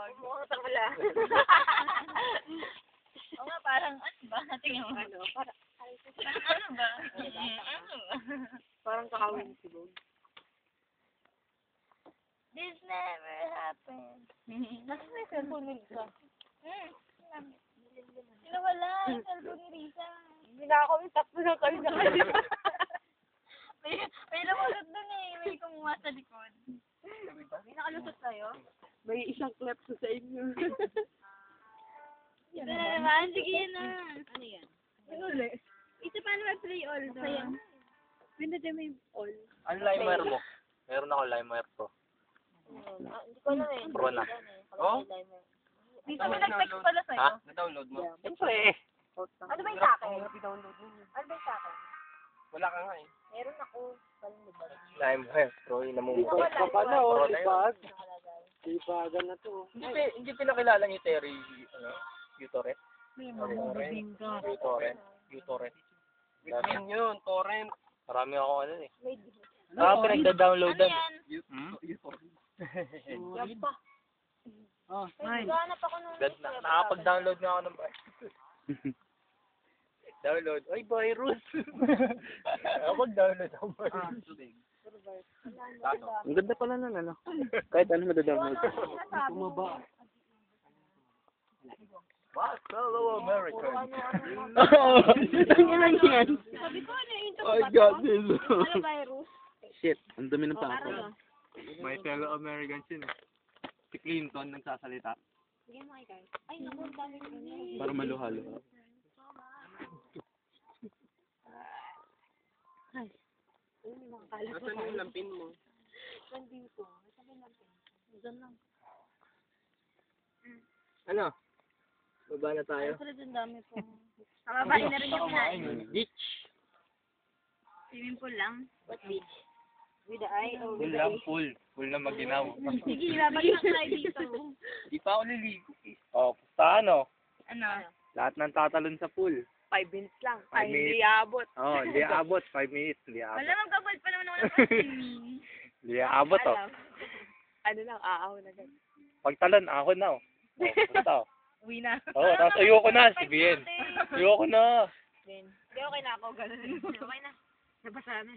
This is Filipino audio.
Wag. Umuusap wala. Oo nga, parang ano ba? Tingnan mo. Ano? Parang, Ano ba? Ano ba? parang kakawin si Bob. This never happened. Nasaan na yung cellphone ni Lisa? Sino wala? Yung cellphone ni Risa. Hindi na ako yung tapos na kami sa kanila. May namulot dun eh. May kumuha sa likod. May nakalusot tayo? May isang clip sa inyo. Ito na naman. Sige yun na. Ano yan? Ano ulit? Ito paano mag-play all na? Sayang. Pinadya mo yung all. Ang limer mo? Meron ako limer pro. Hindi ko alam eh. Pro na. Oh? Dito mo nag-text pala sa'yo. Ha? Na-download mo? Siyempre. Ano ba yung sa akin? Ano ba yung sa akin? Wala ka nga eh. Meron ako. Limer pro, yun na mo. Ito pala, oh, ipag. Ipagan na to. Hindi pinakilala ni Terry, uTorrent. uTorrent. Yun yun, torrent. Marami ako ano eh. Pinagda-downloadan. Yan pa. Oh, nice. Naghanap ako nung... Nakapag-download nga ako ng download. Ay, virus! Nakapag-download ako virus. Ang ganda pala nun, ano? Kahit ano madadownload. Tumaba. What? Fellow American. Oo! Ang lang yan! Sabi ko, ano yung I got this! Ano virus? Shit, ang dumi ng pako. May fellow Americans yun. Si Clinton nagsasalita. Sige mo guys. Ay, naku, ang dami ko niya. Para maluhalo. Nasaan yung lampin mo? Nandito. Nasaan yung lampin? Diyan lang. Ano? Baba na tayo. Pero ang dami po. Nakabahin na rin yung kinain. Beach! Swimming pool lang. What beach? With the eye or Full lang, full. Full na maginaw. Sige, babagsak tayo dito. Di pa ako liligo. Oh, pustahan oh. Ano? Lahat ng tatalon sa pool. 5 minutes lang. 5 Ay, hindi minutes. abot. Oh, hindi aabot. 5 minutes. Hindi aabot. Wala magkabal pa naman ako ng swimming. Hindi aabot oh. Ano lang, aaw na ganun. Pagtalon, ako na oh. Oh, punta oh. Uwi na. Oh, tapos ayoko na, sabihin. Ayoko na. Hindi, okay na ako. Ganun. Okay na. Nabasa na.